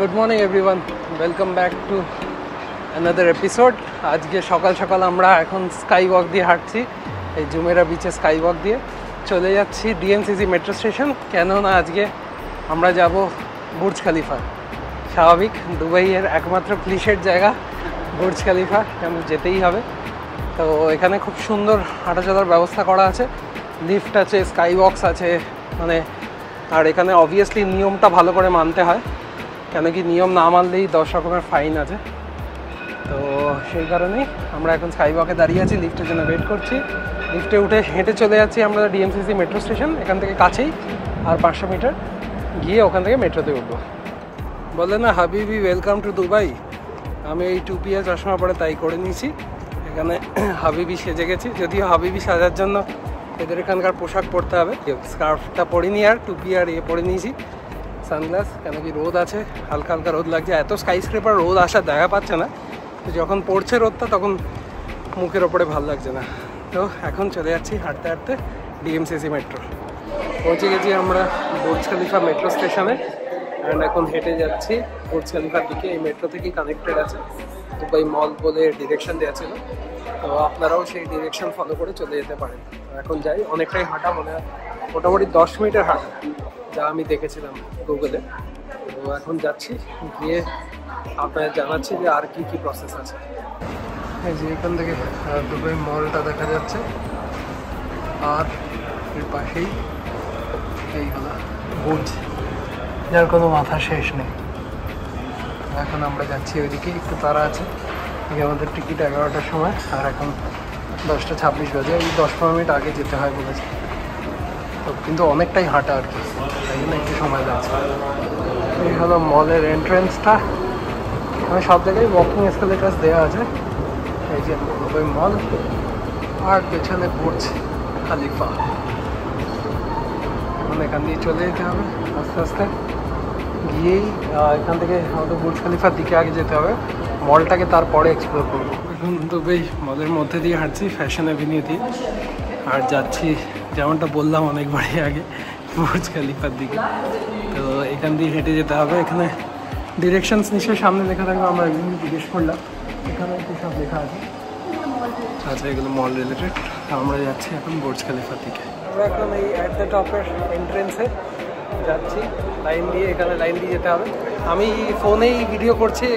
Good morning everyone, welcome back to another episode. আজকে সকাল সকাল আমরা এখন স্কাই ওয়াক দিয়ে হাঁটছি, এই জুমেরা বিচে স্কাই ওয়াক দিয়ে চলে যাচ্ছি ডিএমসিসি মেট্রো স্টেশন। কেননা আজকে আমরা যাব বুর্জ খালিফা। স্বাভাবিক, দুবাইয়ের একমাত্র ক্লিশের জায়গা বুর্জ খালিফা, কেন যেতেই হবে। তো এখানে খুব সুন্দর হাঁটা চলার ব্যবস্থা করা আছে, লিফট আছে, স্কাই ওয়াকস আছে, মানে আর এখানে অবভিয়াসলি নিয়মটা ভালো করে মানতে হয়, কেন কি নিয়ম না মানলেই 10 রকমের ফাইন আছে। তো সেই কারণেই আমরা এখন স্কাই ওয়াকে দাঁড়িয়ে আছি, লিফটের জন্য ওয়েট করছি। লিফটে উঠে হেঁটে চলে যাচ্ছি আমরা ডিএমসিসি মেট্রো স্টেশন, এখান থেকে কাছেই, আর 500 মিটার গিয়ে ওখান থেকে মেট্রোতে উঠবো। বলে না হাবিবি ওয়েলকাম টু দুবাই, আমি এই টুপিয়া চশমা পরে তাই করে নিয়েছি, এখানে হাবিবি সেজে গেছি। যদিও হাবিবি সাজার জন্য এদের এখানকার পোশাক পরতে হবে, স্কার্ফটা পরিনি আর টুপি আর পরে নিয়েছি, সানগ্লাস, কেন কি রোদ আছে, হালকা হালকা রোদ লাগছে। এত স্কাই স্ক্রেপার রোদ আসার দেখা পাচ্ছে না, তো যখন পড়ছে রোদটা তখন মুখের ওপরে ভালো লাগছে না। তো এখন চলে যাচ্ছি হাঁটতে হাঁটতে ডিএমসিসি মেট্রো। পৌঁছে গেছি আমরা বুর্জ খালিফা মেট্রো স্টেশনে, অ্যান্ড এখন হেঁটে যাচ্ছি বুর্জ খালিফার দিকে। এই মেট্রো থেকেই কানেক্টেড আছে দুবাই মল বলে ডিরেকশন দেওয়া ছিল, তো আপনারাও সেই ডিরেকশন ফলো করে চলে যেতে পারেন। এখন যাই, অনেকটাই হাঁটা, মনে হয় মোটামুটি 10 মিনিটের হাঁটা, যা আমি দেখেছিলাম গুগলে। তো এখন যাচ্ছি, গিয়ে আপনাদের জানাচ্ছি যে আর কি কি প্রসেস আছে। এই যে এখান থেকে দুবাই মলটা দেখা যাচ্ছে, আর এর পাশেই এই হলো বুর্জ, যার কোনো মাথা শেষ নেই। এখন আমরা যাচ্ছি ওইদিকে, একটু তাড়া আছে, আমাদের টিকিট 11টার সময়, আর এখন 10:26 বাজে, এই 10-15 মিনিট আগে যেতে হয় বলেছে। তো কিন্তু অনেকটাই হাঁটা আর কি, তাই জন্য একটু সময় লাগছে। এই হলো মলের এন্ট্রেন্সটা, মানে সব জায়গায় ওয়াকিং এসকেলেটার্স দেওয়া আছে। এই যে দুবাই মল, আর পেছনে বুর্জ খালিফা। এখন এখান দিয়ে চলে যেতে হবে আস্তে আস্তে, গিয়েই এখান থেকে আমাদের বুর্জ খালিফার দিকে আগে যেতে হবে, মলটাকে তারপরে এক্সপ্লোর করবো। এখন দুবাই মলের মধ্যে দিয়ে হাঁটছি, ফ্যাশন অ্যাভিনিউ দিয়ে, আর যাচ্ছি যেমনটা বললাম অনেকবারই আগে বুর্জ খালিফার দিকে। তো এখান দিয়ে হেঁটে যেতে হবে, এখানে ডিরেকশনস নিশ্চয়ই সামনে লেখা থাকবে, আমরা একদিন জিজ্ঞেস করলাম, এখানে একটু সব লেখা আছে। আচ্ছা, এগুলো মল রিলেটেড। আমরা যাচ্ছি এখন বুর্জ খালিফার দিকে। আমরা এখন এই অ্যাট দ্য টপের এন্ট্রেন্সে যাচ্ছি, লাইন দিয়ে, এখানে লাইন দিয়ে যেতে হবে। আমি ফোনেই ভিডিও করছি,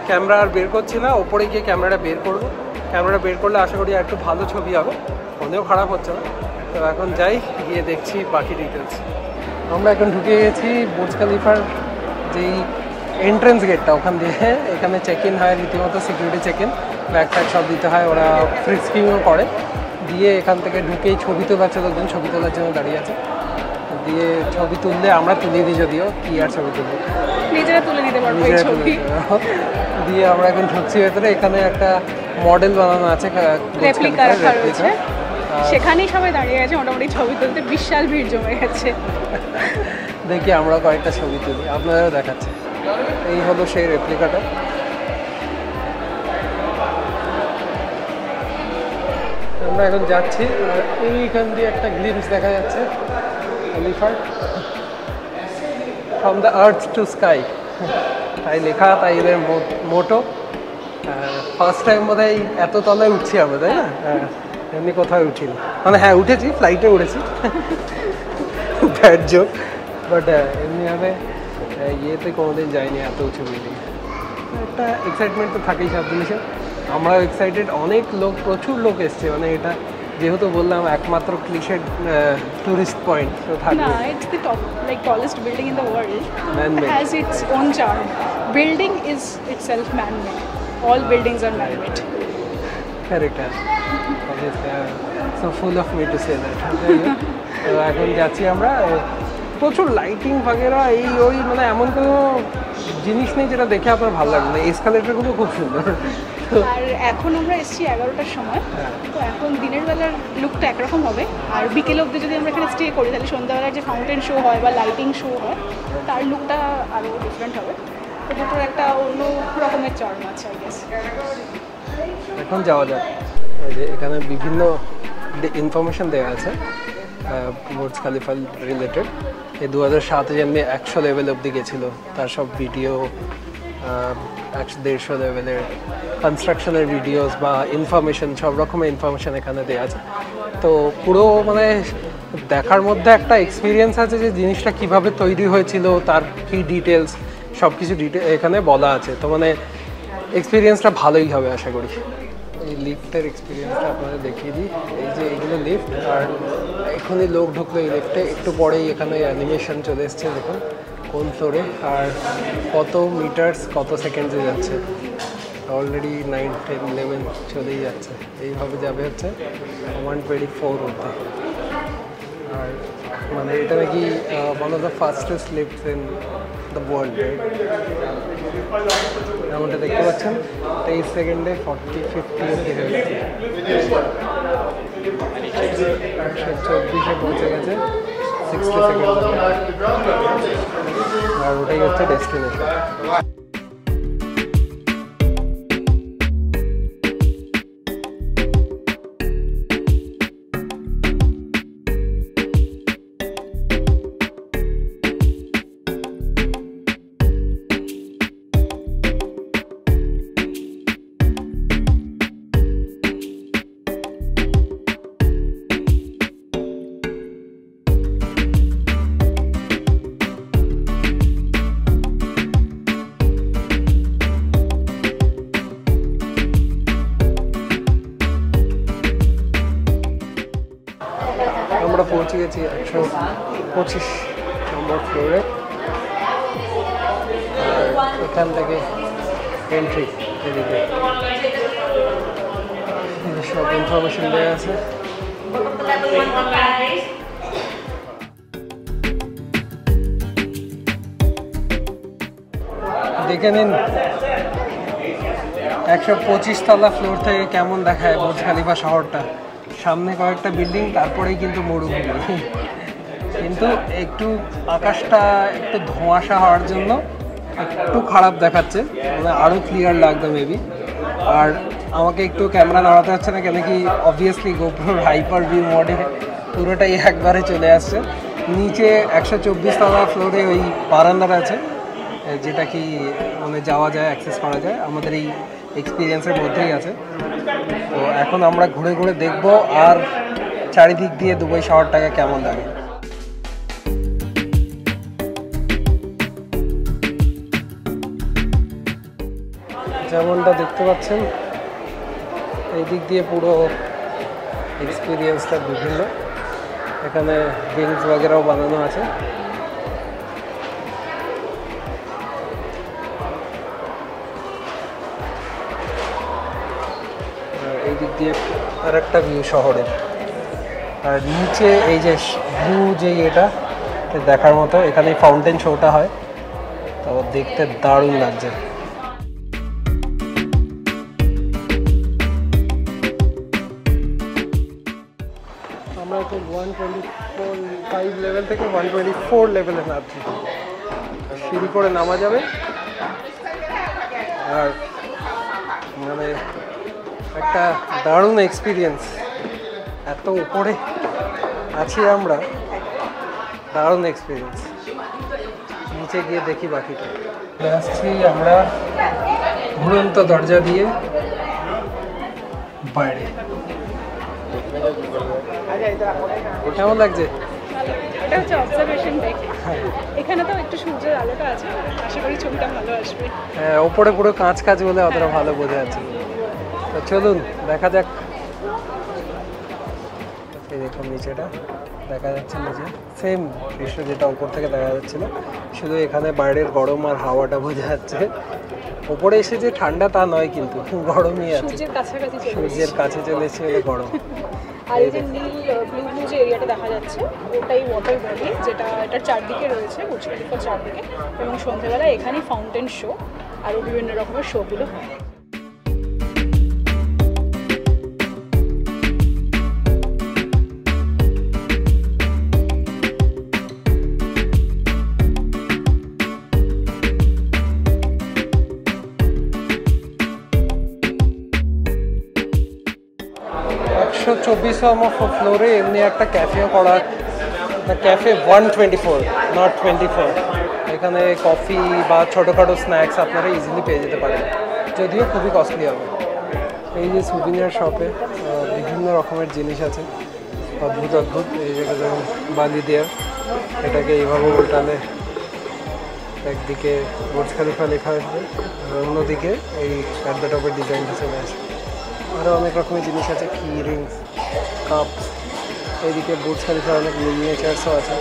ক্যামেরা আর বের করছি না, ওপরে গিয়ে ক্যামেরাটা বের করবো। ক্যামেরা বের করলে আশা করি একটু ভালো ছবি হবে, ফোনেও খারাপ হচ্ছে না। তো এখন যাই, গিয়ে দেখছি বাকি ডিটেলস। আমরা এখন ঢুকে গেছি বুর্জ খালিফার যেই এন্ট্রেন্স গেটটা, ওখান দিয়ে এখানে চেক ইন হয়, রীতিমতো security check in, bag tag সব দিতে হয়, ওরা ফ্রিস্কিংও করে। দিয়ে এখান থেকে ঢুকেই ছবি তোলাচ্ছে, লোকজন ছবি তোলার জন্য দাঁড়িয়ে আছে, দিয়ে ছবি তুললে আমরা তুলে দিই, যদিও কি আর ছবি তুলবো, নিজেরা তুলে নিতে পারবো এই ছবি। দিয়ে আমরা এখন ঢুকছি ভেতরে, এখানে একটা মডেল বানানো আছে, রেপ্লিকা রাখা রয়েছে, সেখানেই সবাই দাঁড়িয়ে আছে, মোটামুটি ছবি তুলতে বিশাল ভিড় জমে গেছে। দেখি আমরা কয়েকটা ছবি তুলি, আপনারাও দেখাচ্ছে। এই হলো সেই রেপ্লিকাটা। আমরা এখন যাচ্ছি, আর এইখান দিয়ে একটা গ্লিমস দেখা যাচ্ছে খালিফার, from the earth to sky, তাই লেখা, তাই এদের মোটো। ফার্স্ট টাইম বোধ হয় এত তলায় উঠছি আমরা, তাই না? এমনি কোথাও উঠিনি, মানে হ্যাঁ উঠেছি, ফ্লাইটে উঠেছি, ব্যাড জোক, বাট এমনিভাবে ইয়েতে কোনোদিন যাইনি এত উঁচু বিল্ডিং। একটা এক্সাইটমেন্ট তো থাকেই সব জিনিসের, আমরাও এক্সাইটেড। অনেক লোক, প্রচুর লোক এসছে, মানে এটা যেহেতু বললাম একমাত্র ক্লিশেড টুরিস্ট পয়েন্ট, তো থাকবে না, it's the top, like tallest building in the world, has its own charm. Building is itself man-made. All buildings are man-made. Correct. So full of me to say that. তো এখন যাচ্ছি আমরা, প্রচুর lighting বাগেরা, এই ওই, মানে এমন কোনো জিনিস নেই যেটা দেখে আপনার ভালো লাগবে না। এসকালেটারগুলো খুব সুন্দর। আর এখন আমরা এসেছি 11টার সময়, তো এখন দিনের বেলার লুকটা একরকম হবে, আর বিকেল অবধি যদি আমরা এখানে স্টে করি, তাহলে সন্ধ্যাবেলার যে ফাউন্টেন শো হয় বা লাইটিং শো হয়, তার লুকটা আরও ডিফারেন্ট হবে। তো দুটোর একটা অন্য রকমের চার্ম আছে, আই গেস। এখন যাওয়া যাক। এই যে এখানে বিভিন্ন ইনফরমেশন দেওয়া আছে, বুর্জ খালিফা রিলেটেড। এই 2007-এ যেমনি 100 লেভেল অবধি গেছিলো, তার সব ভিডিও 150 লেভেলের কনস্ট্রাকশনের ভিডিওস বা ইনফরমেশন, সব রকমের ইনফরমেশন এখানে দেওয়া আছে। তো পুরো মানে দেখার মধ্যে একটা এক্সপিরিয়েন্স আছে যে জিনিসটা কিভাবে তৈরি হয়েছিল, তার কি ডিটেলস, সব কিছু এখানে বলা আছে। তো মানে এক্সপিরিয়েন্সটা ভালোই হবে আশা করি। এই লিফটের এক্সপিরিয়েন্সটা আপনাদের দেখিয়ে দিই। এই যে এইগুলো লিফট, আর এখনই লোক ঢুকলো এই লিফটে, একটু পরেই এখানে অ্যানিমেশন চলে এসছে, দেখুন কোন ফ্লোরে আর কত মিটার্স কত সেকেন্ডসে যাচ্ছে। অলরেডি 9, 10, 11 চলেই যাচ্ছে। এইভাবে যাবে হচ্ছে 124 অবধি। আর মানে এটা নাকি one of the fastest lifts in the world. এমনটা দেখতে পাচ্ছেন 23 সেকেন্ডে 40-50 অবধি হয়ে গেছে। 124-এ পৌঁছে গেছে 60 সেকেন্ড। আর ওটাই হচ্ছে ডেস্টিনেশন। আমরা পৌঁছে গেছি 125 নম্বর ফ্লোরে। আর এখান থেকে এন্ট্রি, এদিকে সব ইনফরমেশন দেওয়া আছে। দেখে নিন 125 তলা ফ্লোর থেকে কেমন দেখায় বুর্জ খালিফা শহরটা। সামনে কয়েকটা বিল্ডিং, তারপরেই কিন্তু মরুভূমি। কিন্তু একটু আকাশটা একটু ধোঁয়াশা হওয়ার জন্য একটু খারাপ দেখাচ্ছে, মানে আরও ক্লিয়ার লাগবে মেবি। আর আমাকে একটু ক্যামেরা নাড়াতে হচ্ছে না, কেন কি অবভিয়াসলি গোপ্রোর হাইপার ভিউ মোডে পুরোটাই একবারে চলে আসছে। নিচে 124 তলা ফ্লোরে ওই বারান্দাটা আছে, যেটা কি মানে যাওয়া যায়, অ্যাক্সেস করা যায়, আমাদের এই এক্সপিরিয়েন্সের মধ্যেই আছে। তো এখন আমরা ঘুরে ঘুরে দেখব আর চারিদিক দিয়ে দুবাই শহরটাকে কেমন লাগে। যেমনটা দেখতে পাচ্ছেন এই দিক দিয়ে পুরো এক্সপিরিয়েন্সটা বিভিন্ন, এখানে গেমস वगैरह বানানো আছে। এই দিক দিয়ে আর একটা ভিউ শহরের, আর নিচে এই যে ব্লু যে এটা দেখার মতো, এখানে ফাউন্টেন শোটা হয়, তো দেখতে দারুণ লাগছে। আমরা এখন 125 লেভেল থেকে 124 লেভেলে নামছি। সিঁড়ি করে নামা যাবে, আর মানে একটা দারুণ এক্সপিরিয়েন্স। এত উপরে আছি আমরা, দারুণ এক্সপিরিয়েন্স। নিচে গিয়ে দেখি বাকিটা। আসছি আমরা ঘুরন্ত দরজা দিয়ে বাইরে। কেমন লাগছে? এটা হচ্ছে অবজারভেশন ডেক। এখানে তো একটু সূর্যের আলোটা আছে, আশা করি ছবিটা ভালো আসবে। হ্যাঁ, ওপরে পুরো কাঁচ কাঁচ বলে অতটা ভালো বোঝা যাচ্ছে। তো চলুন দেখা যাক। এই দেখুন নিচেটা দেখা যাচ্ছে, নিচে সেম দৃশ্য যেটা উপর থেকে দেখা যাচ্ছিল, শুধু এখানে বাইরের গরম আর হাওয়াটা বোঝা যাচ্ছে। ওপরে এসে যে ঠান্ডা তা নয়, কিন্তু গরমই আছে, সূর্যের কাছে চলে এসে গরম। আর এই যে নীল ব্লু যে এরিয়াটা দেখা যাচ্ছে, ওটাই ওয়াটার বডি, যেটা এটার চারদিকে রয়েছে, বুর্জ খলিফার চারদিকে। এবং সন্ধ্যেবেলা এখানেই ফাউন্টেন শো আরও বিভিন্ন রকমের শোগুলো হয়। বটম অফ ফ্লোরে এমনি একটা ক্যাফেও করা, ক্যাফে 124 নট 24। এখানে কফি বা ছোটোখাটো স্ন্যাক্স আপনারা ইজিলি পেয়ে যেতে পারেন, যদিও খুবই কস্টলি হবে। এই যে সুভিনিয়ার শপে বিভিন্ন রকমের জিনিস আছে, অদ্ভুত অদ্ভুত। এই জায়গায় যেমন বালি দেয়ার, এটাকে এইভাবে উল্টালে একদিকে বুর্জ খলিফা লেখা আসবে, আর অন্যদিকে এই অ্যাট দ্য টপের ডিজাইনটা চলে আসে। আরও অনেক রকমের জিনিস আছে, কি রিংস, কাপস। এইদিকে বুর্জ খলিফার অনেক মিনিয়েচার্সও আছে,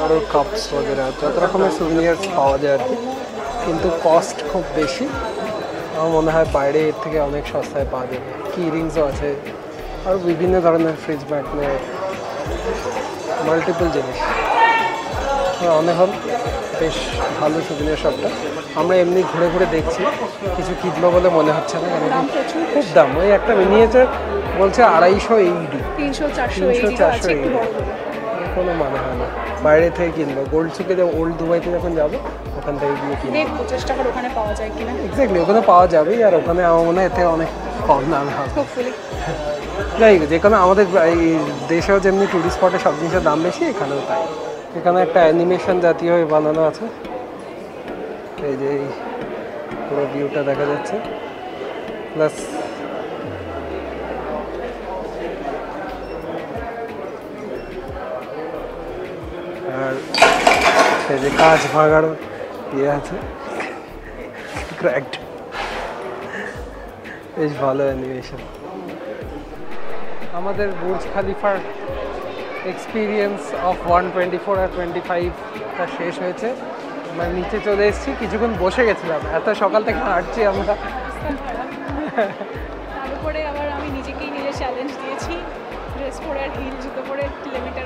আরও কাপস वगैरह যত রকমের সুভিনিয়ার্স পাওয়া যায় আর কি, কিন্তু কস্ট খুব বেশি। আমার মনে হয় বাইরে এর থেকে অনেক সস্তায় পাওয়া যাবে। কি রিংসও আছে, আর বিভিন্ন ধরনের ফ্রিজ ম্যাগনেট, মাল্টিপল জিনিস অনেক হল। বেশ ভালো সুভিনিয়ার শপটা। আমরা এমনি ঘুরে ঘুরে দেখছি, কিছু কিনবো বলে মনে হচ্ছে না, কেন খুব দাম। ওই একটা মিনিয়েচার বলছে 250 AED, 300-400 AED, কোনো মানে হয় না। বাইরে থেকে কিনবো, গোল্ড সুকে ওল্ড দুবাইতে যখন যাবো ওখান থেকে গিয়ে কিনবো, চেষ্টা করো ওখানে পাওয়া যায় কিনা। এক্স্যাক্টলি, ওখানে পাওয়া যাবেই, আর ওখানে আমার মনে হয় এর থেকে অনেক কম দামে হবে। যাই হোক, যেখানে আমাদের এই দেশেও যেমনি টুরিস্ট স্পটে সব জিনিসের দাম বেশি, এখানেও তাই। এখানে একটা অ্যানিমেশন জাতীয় বানানো আছে, এই যে এই পুরো ভিউটা দেখা যাচ্ছে। প্লাস আর এই যে কাঁচ ভাঙার ইয়ে আছে, ক্র্যাকড, বেশ ভালো অ্যানিমেশন। আমাদের বুর্জ খলিফার এক্সপিরিয়েন্স অফ 124 আর 25টা শেষ হয়েছে। আমরা নিচে চলে এসেছি, কিছুক্ষণ বসে গেছিলাম, এত সকাল থেকে হাঁটছি আমরা। তার উপরে আবার আমি নিজেকেই নিজে চ্যালেঞ্জ দিয়েছি, ড্রেস পরে আর হিল জুতো পরে কিলোমিটার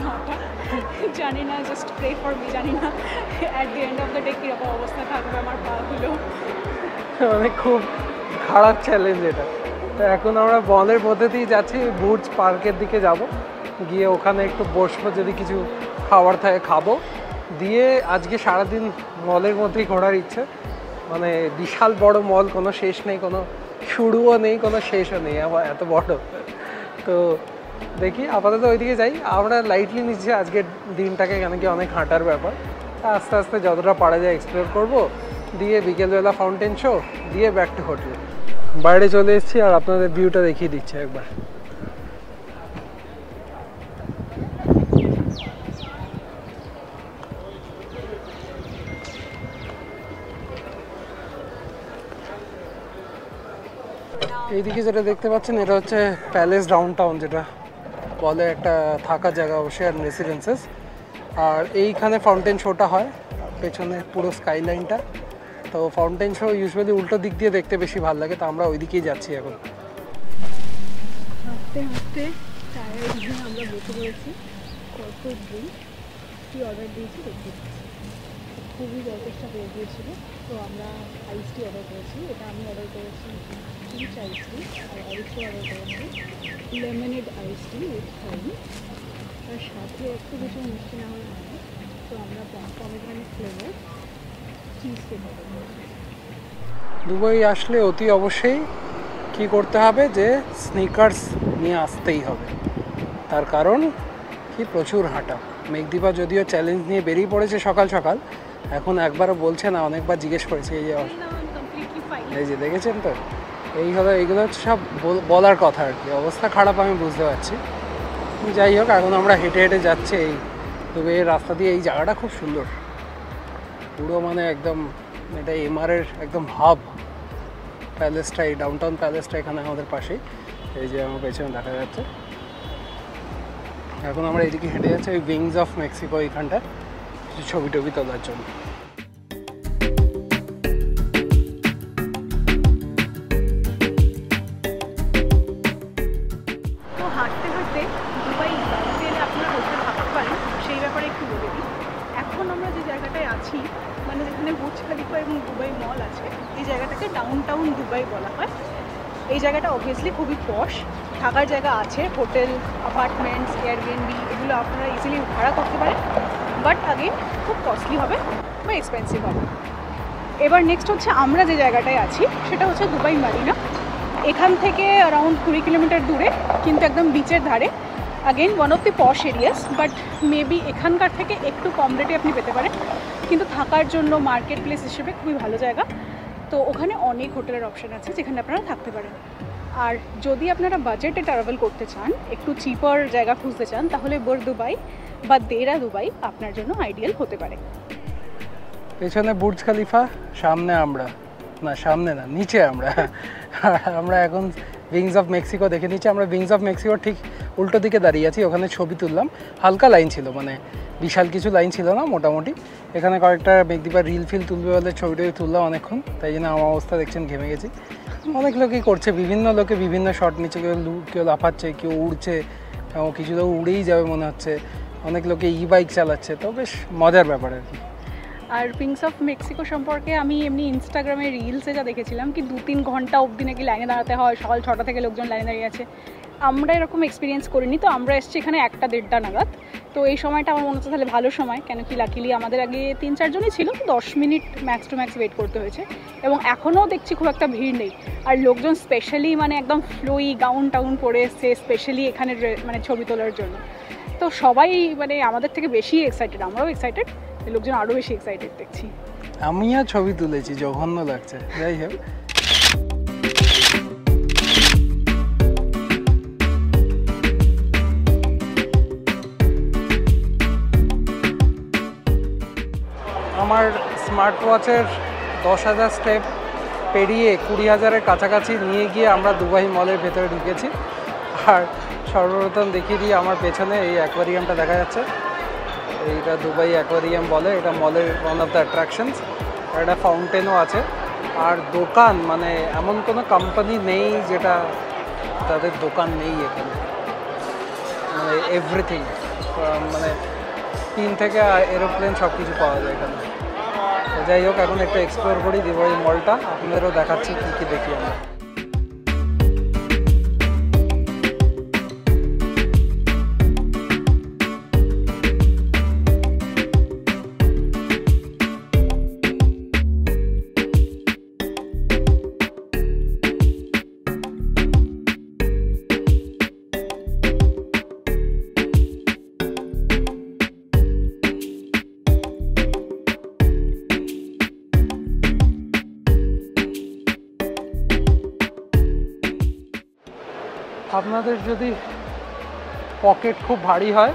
হাঁটা। জানি না, জাস্ট প্রে ফর মি, জানি না at the end of the day কীরকম অবস্থা থাকবে আমার পাগুলো। মানে খুব খারাপ চ্যালেঞ্জ এটা। তো এখন আমরা বনের মধ্যে দিয়ে যাচ্ছি, বুর্জ পার্কের দিকে যাব, গিয়ে ওখানে একটু বসবো, যদি কিছু খাবার থাকে খাবো, দিয়ে আজকে সারাদিন মলের মধ্যেই ঘোরার ইচ্ছে। মানে বিশাল বড় মল, কোনো শেষ নেই, কোনো শুরুও নেই, কোনো শেষও নেই, আবার এত বড়। তো দেখি, আপাতত ওইদিকে যাই। আমরা লাইটলি নিচ্ছি আজকের দিনটাকে, কেন কি অনেক হাঁটার ব্যাপার। আস্তে আস্তে যতটা পারা যায় এক্সপ্লোর করবো, দিয়ে বিকেলবেলা ফাউন্টেন শো, দিয়ে ব্যাক টু হোটেল। বাইরে চলে এসেছি, আর আপনাদের ভিউটা দেখিয়ে দিচ্ছি একবার। এইদিকে যেটা দেখতে পাচ্ছেন, এটা হচ্ছে প্যালেস ডাউনটাউন, যেটা বলে একটা থাকার জায়গা অবশ্যই, আর রেসিডেন্সেস। আর এইখানে ফাউন্টেন শোটা হয়, পেছনে পুরো স্কাইলাইনটা। তো ফাউন্টেন শো ইউজুয়ালি উল্টো দিক দিয়ে দেখতে বেশি ভালো লাগে, তো আমরা ওই দিকেই যাচ্ছি এখন। হাঁটতে হাঁটতে টায়ার দিয়ে আমরা বসে পড়েছি। কত দিন কি অর্ডার দিয়েছি দেখতে, খুবই যথেষ্ট হয়ে গিয়েছিলো। তো আমরা আইস টি অর্ডার করেছি, এটা আমি অর্ডার করেছি পিচ আইস টি, আর আইসটি অর্ডার করেছি lemonade ice tea with honey, তার সাথে একটু কিছু মিষ্টি না হলে হয় না। তো আমরা পমেগ্রেনেট ফ্লেভার চিজ কেক অর্ডার করেছি। দুবাই আসলে অতি অবশ্যই কী করতে হবে, যে স্নিকার্স নিয়ে আসতেই হবে। তার কারণ কি, প্রচুর হাঁটা। মেঘদীপা যদিও চ্যালেঞ্জ নিয়ে বেরিয়ে পড়েছে সকাল সকাল, এখন একবারও বলছে না, অনেকবার জিজ্ঞেস করেছে। এই যে দেখেছেন তো, এইগুলো হচ্ছে সব বলার কথা আর কি। অবস্থা খারাপ আমি বুঝতে পারছি। যাই হোক, এখন আমরা হেঁটে হেঁটে যাচ্ছি এই দুবাইয়ের রাস্তা দিয়ে। এই জায়গাটা খুব সুন্দর, পুরো মানে একদম, এটা এমআরের একদম হাব। প্যালেসটা, এই ডাউনটাউন প্যালেসটা এখানে আমাদের পাশেই, এই যে আমার পেছনে দেখা যাচ্ছে। এখন আমরা এইদিকে হেঁটে যাচ্ছি ওই উইংস অফ মেক্সিকো, এইখানটা কিছু ছবি টবি তোলার জন্য। তো হাঁটতে হাঁটতে দুবাই বেড়াতে এলে আপনারা কোথায় থাকতে পারেন সেই ব্যাপারে একটু বলে দিই। এখন আমরা যে জায়গাটায় আছি, মানে যেখানে বুর্জ খলিফা এবং দুবাই মল আছে, এই জায়গাটাকে ডাউনটাউন দুবাই বলা হয়। এই জায়গাটা অবভিয়াসলি খুবই পশ, থাকার জায়গা আছে, হোটেল, অ্যাপার্টমেন্টস, এয়ারবিএনবি, এগুলো আপনারা ইজিলি ভাড়া করতে পারেন। বাট আগে খুব কস্টলি হবে বা এক্সপেন্সিভ হবে। এবার নেক্সট হচ্ছে আমরা যে জায়গাটায় আছি সেটা হচ্ছে দুবাই মারিনা। এখান থেকে অ্যারাউন্ড 20 কিলোমিটার দূরে, কিন্তু একদম বিচের ধারে। Again one of the posh areas, but maybe এখানকার থেকে একটু কম রেটে আপনি পেতে পারেন, কিন্তু থাকার জন্য মার্কেট প্লেস হিসেবে খুবই ভালো জায়গা। তো ওখানে অনেক হোটেলের অপশান আছে যেখানে আপনারা থাকতে পারেন। আর যদি আপনারা বাজেটে ট্রাভেল করতে চান, একটু চিপার জায়গা খুঁজতে চান, তাহলে বোর দুবাই বা দেরা দুবাই আপনার জন্য আইডিয়াল হতে পারে। পেছনে বুর্জ খালিফা, সামনে আমরা, না সামনে না নিচে আমরা আমরা এখন উইংস অফ মেক্সিকো দেখে নিচ্ছি। আমরা উইংস অফ মেক্সিকোর ঠিক উল্টো দিকে দাঁড়িয়ে আছি। ওখানে ছবি তুললাম, হালকা লাইন ছিল, মানে বিশাল কিছু লাইন ছিল না, মোটামুটি। এখানে কয়েকটা মেঘদীপা রিল ফিল তুলবে বলে ছবিটা তুললাম অনেকক্ষণ, তাই জন্য আমার অবস্থা দেখছেন ঘেমে গেছি। অনেক লোকই করছে, বিভিন্ন লোকে বিভিন্ন শট নিচ্ছে, কেউ লাফাচ্ছে, কেউ উড়ছে, কিছু লোক উড়েই যাবে মনে হচ্ছে, অনেক লোকে ই বাইক চালাচ্ছে। তো বেশ মজার ব্যাপার আর কি। আর উইংস অফ মেক্সিকো সম্পর্কে আমি এমনি ইনস্টাগ্রামে রিলসে যা দেখেছিলাম কি 2-3 ঘন্টা অবধি নাকি লাইনে দাঁড়াতে হয়, সকাল 6টা থেকে লোকজন লাইনে দাঁড়িয়ে আছে। আমরা এরকম এক্সপিরিয়েন্স করিনি, তো আমরা এসেছি এখানে 1টা-1.5টা নাগাদ। তো এই সময়টা আমার মনে হচ্ছে তাহলে ভালো সময়, কেন কি লাকিলি আমাদের আগে 3-4 জনই ছিল, 10 minute max to max wait করতে হয়েছে। এবং এখনও দেখছি খুব একটা ভিড় নেই। আর লোকজন স্পেশালি মানে একদম ফ্লোই গাউন টাউন পরে এসছে স্পেশালি এখানে মানে ছবি তোলার জন্য। তো সবাই মানে আমাদের থেকে বেশি এক্সাইটেড, আমরাও এক্সাইটেড, লোকজন আরও বেশি এক্সাইটেড দেখছি। আমিও ছবি তুলেছি, জঘন্য লাগছে। যাই হোক, আমার স্মার্ট ওয়াচের 10,000 স্টেপ পেরিয়ে 20,000-এর কাছাকাছি নিয়ে গিয়ে আমরা দুবাই মলের ভেতরে ঢুকেছি। আর সর্বপ্রথম দেখিয়ে দিই, আমার পেছনে এই অ্যাকোয়ারিয়ামটা দেখা যাচ্ছে। এইটা দুবাই অ্যাকোয়ারিয়াম বলে, এটা মলের ওয়ান অফ দ্য অ্যাট্রাকশনস। আর একটা ফাউন্টেনও আছে। আর দোকান, মানে এমন কোনো কোম্পানি নেই যেটা তাদের দোকান নেই এখানে, মানে এভরিথিং, মানে পিন থেকে এরোপ্লেন সব কিছু পাওয়া যায় এখানে। তো যাই হোক, এখন একটু এক্সপ্লোর করি দুবাই মলটা, আপনাদেরও দেখাচ্ছি কী কী দেখি আমরা। আপনাদের যদি পকেট খুব ভারী হয়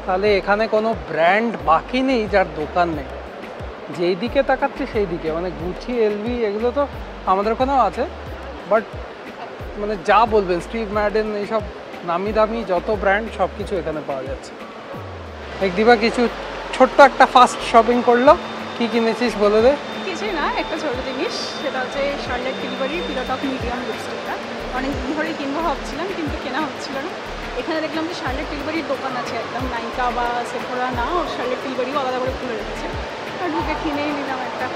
তাহলে এখানে কোনো ব্র্যান্ড বাকি নেই যার দোকান নেই। যেই দিকে তাকাচ্ছি সেই দিকে, মানে গুচি, এলভি, এগুলো তো আমাদের ওখানেও আছে, বাট মানে যা বলবেন স্টিভ ম্যাডেন, এইসব নামি দামি যত ব্র্যান্ড সব কিছু এখানে পাওয়া যাচ্ছে। একদিবা কিছু ছোট্ট একটা ফাস্ট শপিং করলো। কি কিনেছিস বলে দে। কিছুই না, একটা ছোট জিনিস, সেটা হচ্ছে শার্লেট টিলবারির পিলট অফ মিডিয়াম লিপস্টিকটা। অনেক দিন ধরেই কিনবো ভাবছিলাম, কিন্তু কেনা হচ্ছিল না। এখানে দেখলাম যে শার্লেট টিলবারির দোকান আছে, একদম নাইকা বা সেফোরা না, ওর শার্লেট টিলবারিও আলাদা করে খুলে রেখেছে। আর ঢুকে কিনেই নিলাম একটা,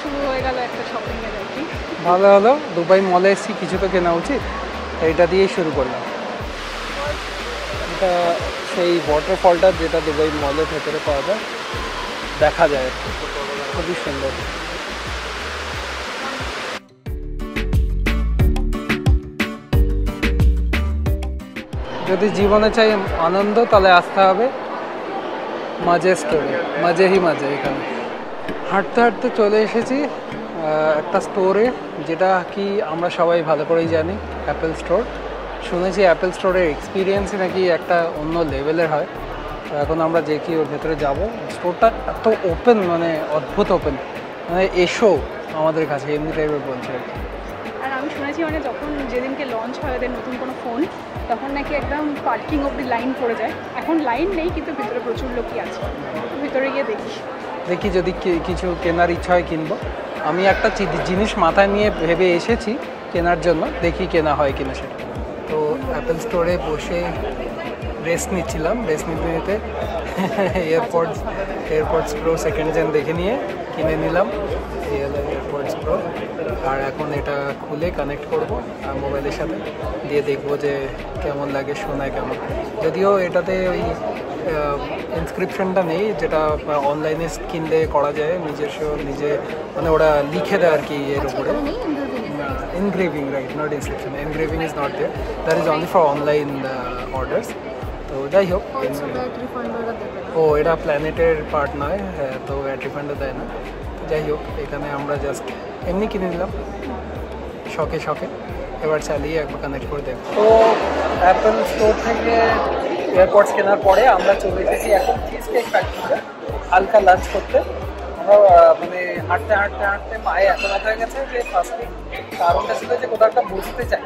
শুরু হয়ে গেল একটা শপিংয়ের আর কি। ভালো হলো, দুবাই মলে এসেছি, কিছু তো কেনা উচিত, এইটা দিয়েই শুরু করলাম। এটা সেই ওয়াটারফলটা যেটা দুবাই মলের ভেতরে পাওয়া যায়, দেখা যায়, খুবই সুন্দর। যদি জীবনে চাই আনন্দ তাহলে আসতে হবে মাঝে স্টোরে, মাঝে হি মাঝে। এখানে হাঁটতে হাঁটতে চলে এসেছি একটা স্টোরে, যেটা কি আমরা সবাই ভালো করেই জানি, অ্যাপেল স্টোর। শুনেছি অ্যাপেল স্টোরের এক্সপিরিয়েন্সই নাকি একটা অন্য লেভেলের হয়। তো এখন আমরা দেখি ওর ভেতরে যাবো। স্টোরটা এত ওপেন, মানে অদ্ভুত ওপেন, মানে এসো আমাদের কাছে, এমনি টাইপের বলছে আর কি। আর আমি শুনেছি মানে যখন যেদিনকে লঞ্চ হয় ওদের নতুন কোনো ফোন, তখন নাকি একদম পার্কিং অব্দি লাইন পড়ে যায়। এখন লাইন নেই, কিন্তু ভিতরে প্রচুর লোকই আছে, ভিতরে গিয়ে দেখি যদি কিছু কেনার ইচ্ছা হয় কিনবো। আমি একটা জিনিস মাথায় নিয়ে ভেবে এসেছি কেনার জন্য, দেখি কেনা হয় কিনা সেটা। তো অ্যাপেল স্টোরে বসে রেস্ট নিচ্ছিলাম, রেস্ট নিতে এয়ারপডস প্রো সেকেন্ড জেন দেখে নিয়ে কিনে নিলাম। এই হলো এয়ারপডস প্রো। আর এখন এটা খুলে কানেক্ট করব মোবাইলের সাথে, দিয়ে দেখবো যে কেমন লাগে, শোনায় কেমন। যদিও এটাতে ওই ইনস্ক্রিপশনটা নেই যেটা অনলাইনে কিনলে করা যায়, নিজে মানে ওরা লিখে দেয় আর কি এর উপরে engraving, right, not inscription, engraving is not there, that is only for online orders. তো যাই হোক, ও এটা প্ল্যানেটের পার্ট নয়, হ্যাঁ, তো ব্যাট রিফান্ডও দেয় না। যাই হোক, এখানে আমরা জাস্ট এমনি কিনে নিলাম শখে শখে, এবার চালিয়ে একবার কানেক্ট করে দেব। তো অ্যাপল স্টোর থেকে এয়ারপডস কেনার পরে আমরা চলে এসেছি এখন চিজ কেক ফ্যাক্টরিতে হালকা লাঞ্চ করতে। আমরা মানে হাঁটতে হাঁটতে হাঁটতে পায়ে এত ব্যথা হয়ে গেছে যে ফার্স্টে কারণটা ছিল যে কোথাও একটা বসতে চাই,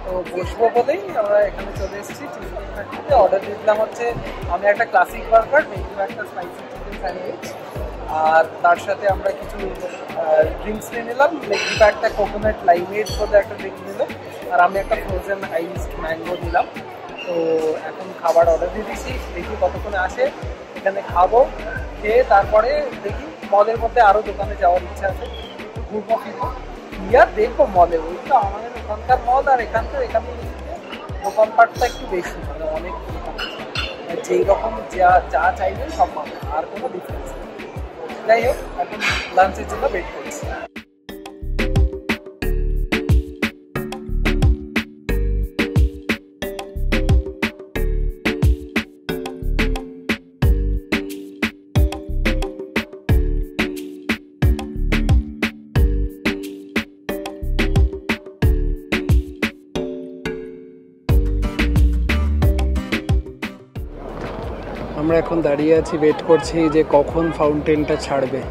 তো বসবো বলেই আমরা এখানে চলে এসেছি চিজ কেক ফ্যাক্টরিতে। অর্ডার দিয়েছিলাম হচ্ছে আমি একটা ক্লাসিক বার্গার, মেঘু একটা স্পাইসি চিকেন স্যান্ডউইচ, আর তার সাথে আমরা কিছু ড্রিঙ্কস নিয়ে নিলাম। মেঘু একটা কোকোনাট লাইমেট বলে একটা ড্রিঙ্ক নিল, আর আমি একটা ফ্রোজেন আইসড ম্যাঙ্গো নিলাম। তো এখন খাবার অর্ডার দিয়ে দিচ্ছি, দেখি কতক্ষণে আসে। এখানে খাবো, খেয়ে তারপরে দেখি মলের মধ্যে আরও দোকানে যাওয়ার ইচ্ছা আছে, ঘুরবো ফিরবো, ইয়ার দেখবো মলে। ওই তো আমাদের ওখানকার মল আর এখানে দোকানপাটটা একটু বেশি, মানে অনেক যেই রকম যা চাইবে সব পাবে, আর কোনো ডিফারেন্স নেই। যাই হোক, এখন লাঞ্চের জন্য ওয়েট করছি। আমরা এখন দাঁড়িয়ে আছি, ওয়েট করছি যে কখন ফাউন্টেনটা ছাড়বে।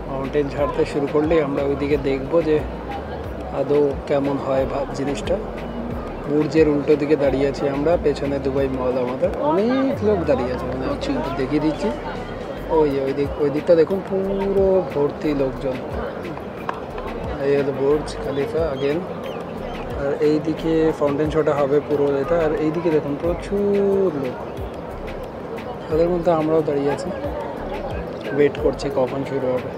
ফাউন্টেন ছাড়তে শুরু করলেই আমরা ওইদিকে দেখবো যে আদৌ কেমন হয় জিনিসটা। বুর্জের উল্টো দিকে দাঁড়িয়ে আছি আমরা, পেছনে দুবাই মল আমাদের, অনেক লোক দাঁড়িয়ে আছে, মানে দেখিয়ে দিচ্ছি। ওই দিকটা দেখুন, পুরো ভর্তি লোকজন। এই হলো বুর্জ খালিফা আগেন, আর এইদিকে ফাউন্টেন শোটা হবে পুরো এটা, আর এইদিকে দেখুন প্রচুর লোক। তাদের মধ্যে আমরাও দাঁড়িয়ে আছি, ওয়েট করছি কখন শুরু হবে।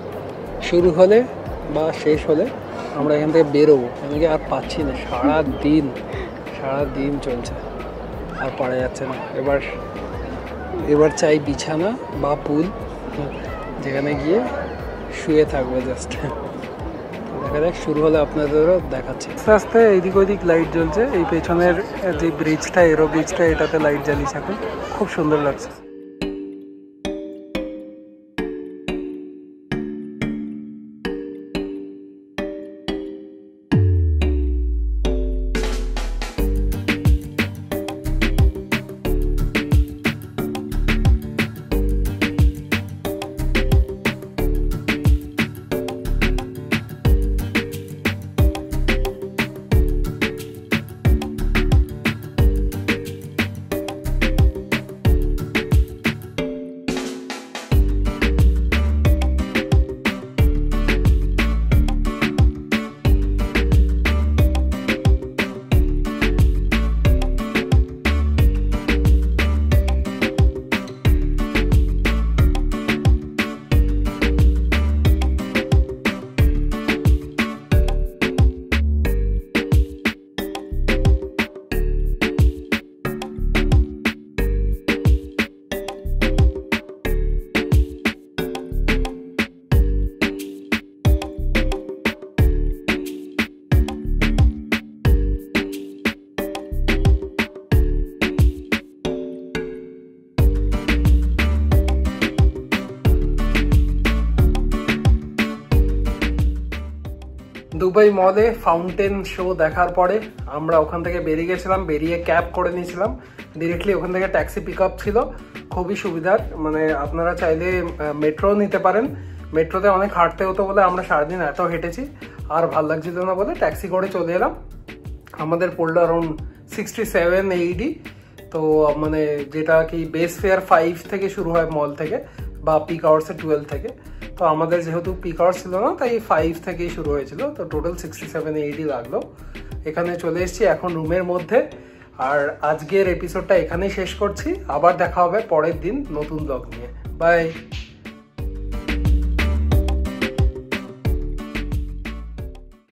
শুরু হলে বা শেষ হলে আমরা এখান থেকে বেরোবো, এদিকে আর পাচ্ছি না, সারা দিন চলছে, আর পারা যাচ্ছে না। এবার চাই বিছানা বা পুল, যেখানে গিয়ে শুয়ে থাকবো জাস্ট। দেখা যাক, শুরু হলে আপনাদেরও দেখাচ্ছি। আস্তে আস্তে এইদিক ওইদিক লাইট জ্বলছে, এই পেছনের যে ব্রিজটা, এরো ব্রিজটা, এটাতে লাইট জ্বালিয়েছে এখন, খুব সুন্দর লাগছে। দুবাই মলে ফাউন্টেন শো দেখার পরে আমরা ওখান থেকে বেরিয়ে গেছিলাম, বেরিয়ে ক্যাব করে নিয়েছিলাম ডিরেক্টলি। ওখান থেকে ট্যাক্সি পিক আপ ছিল, খুবই সুবিধার। মানে আপনারা চাইলে মেট্রো নিতে পারেন, মেট্রোতে অনেক হাঁটতে হতো বলে আমরা সারাদিন এত হেঁটেছি আর ভাল লাগছিল না বলে ট্যাক্সি করে চলে এলাম। আমাদের পড়লো অ্যারাউন্ড 67 AED। তো মানে যেটা কি বেস ফেয়ার 5 থেকে শুরু হয় মল থেকে, বা পিক আওয়ার্সে 12 থেকে। তো আমাদের যেহেতু পিক আওয়ার্স ছিল না, তাই 5 থেকেই শুরু হয়েছিল। তো টোটাল 67 AED লাগলো। এখানে চলে এসেছি এখন রুমের মধ্যে, আর আজকের এপিসোডটা এখানেই শেষ করছি। আবার দেখা হবে পরের দিন নতুন ব্লগ নিয়ে। বাই।